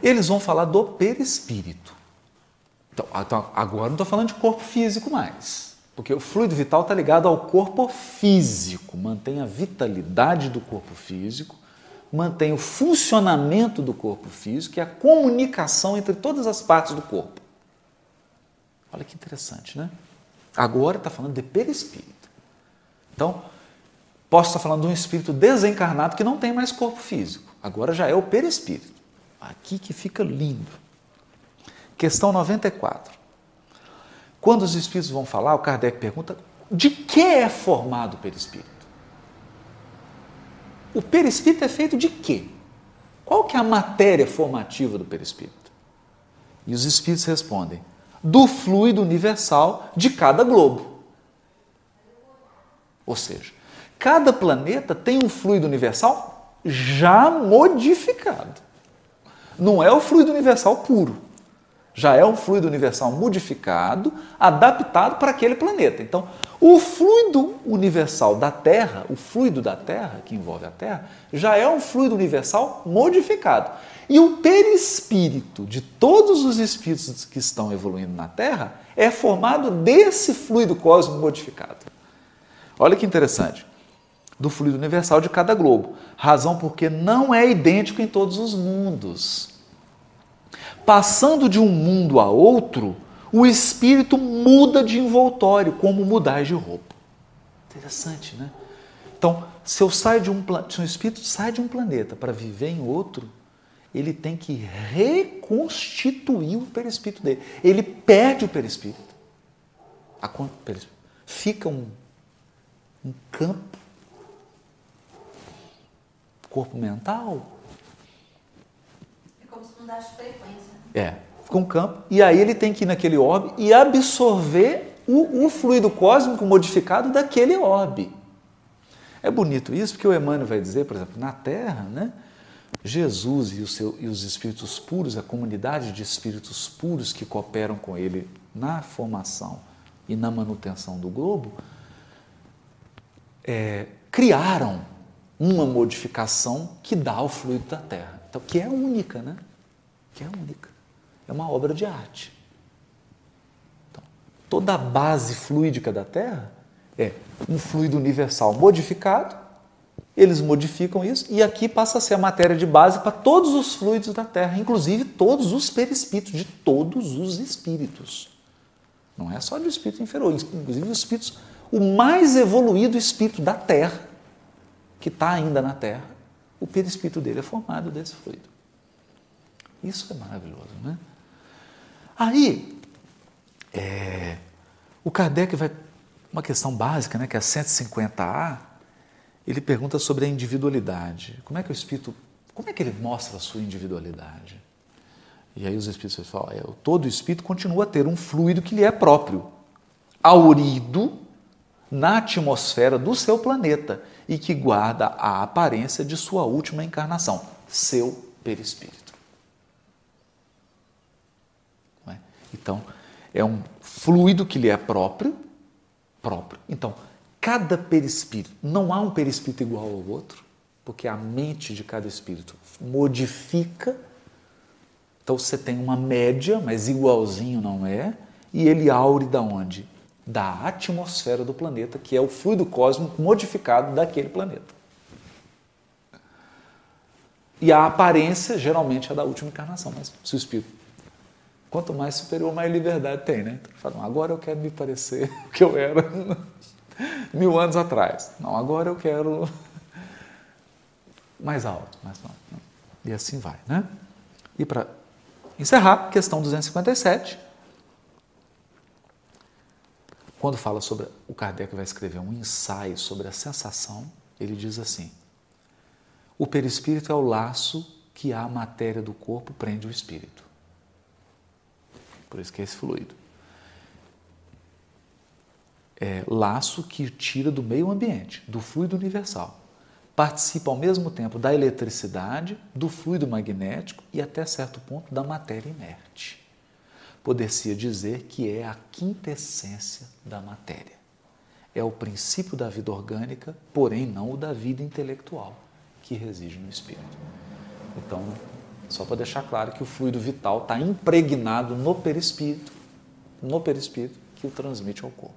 eles vão falar do perispírito. Então, agora não estou falando de corpo físico mais, porque o fluido vital está ligado ao corpo físico, mantém a vitalidade do corpo físico, mantém o funcionamento do corpo físico e a comunicação entre todas as partes do corpo. Olha que interessante, né? Agora está falando de perispírito. Então, posso estar falando de um espírito desencarnado que não tem mais corpo físico. Agora já é o perispírito. Aqui que fica lindo. Questão 94. Quando os espíritos vão falar, o Kardec pergunta, de que é formado o perispírito? O perispírito é feito de quê? Qual que é a matéria formativa do perispírito? E os espíritos respondem, do fluido universal de cada globo. Ou seja, cada planeta tem um fluido universal já modificado. Não é o fluido universal puro. Já é um fluido universal modificado, adaptado para aquele planeta. Então, o fluido universal da Terra, o fluido da Terra, que envolve a Terra, já é um fluido universal modificado. E o perispírito de todos os espíritos que estão evoluindo na Terra é formado desse fluido cósmico modificado. Olha que interessante. Do fluido universal de cada globo. Razão porque não é idêntico em todos os mundos. Passando de um mundo a outro, o espírito muda de envoltório, como mudar de roupa. Interessante, né? Então, se um espírito sai de um planeta para viver em outro, ele tem que reconstituir o perispírito dele. Ele perde o perispírito. Fica um campo, corpo mental. É como se mudasse frequência. Fica um campo, e aí ele tem que ir naquele orbe e absorver o fluido cósmico modificado daquele orbe. É bonito isso, porque o Emmanuel vai dizer, por exemplo, na Terra, né, Jesus e os espíritos puros, a comunidade de espíritos puros que cooperam com ele na formação e na manutenção do globo, criaram uma modificação que dá ao fluido da Terra, então, que é única, né? Que é única. É uma obra de arte. Então, toda a base fluídica da Terra é um fluido universal modificado, eles modificam isso, e aqui passa a ser a matéria de base para todos os fluidos da Terra, inclusive todos os perispíritos, de todos os espíritos. Não é só de espírito inferior, inclusive os espíritos, o mais evoluído espírito da Terra, que está ainda na Terra, o perispírito dele é formado desse fluido. Isso é maravilhoso, né? Aí, o Kardec vai, uma questão básica, né, que é a 150A, ele pergunta sobre a individualidade. Como é que o espírito, como é que ele mostra a sua individualidade? E aí os espíritos falam, todo espírito continua a ter um fluido que lhe é próprio, aurido na atmosfera do seu planeta e que guarda a aparência de sua última encarnação, seu perispírito. Então, é um fluido que lhe é próprio. Então, cada perispírito, não há um perispírito igual ao outro, porque a mente de cada espírito modifica. Então, você tem uma média, mas igualzinho não é, e ele aure da onde? Da atmosfera do planeta, que é o fluido cósmico modificado daquele planeta. E a aparência, geralmente, é da última encarnação, mas se o espírito, quanto mais superior, mais liberdade tem, né? Então, fala, agora eu quero me parecer o que eu era 1000 anos atrás. Não, agora eu quero mais alto, mais alto. E assim vai, né? E para encerrar, questão 257. Quando fala sobre, o Kardec vai escrever um ensaio sobre a sensação, ele diz assim, o perispírito é o laço que a matéria do corpo prende o espírito. Por isso que é esse fluido. É laço que tira do meio ambiente, do fluido universal. Participa ao mesmo tempo da eletricidade, do fluido magnético e até certo ponto da matéria inerte. Poder-se dizer que é a quintessência da matéria. É o princípio da vida orgânica, porém não o da vida intelectual, que reside no espírito. Então, Só para deixar claro que o fluido vital está impregnado no perispírito que o transmite ao corpo.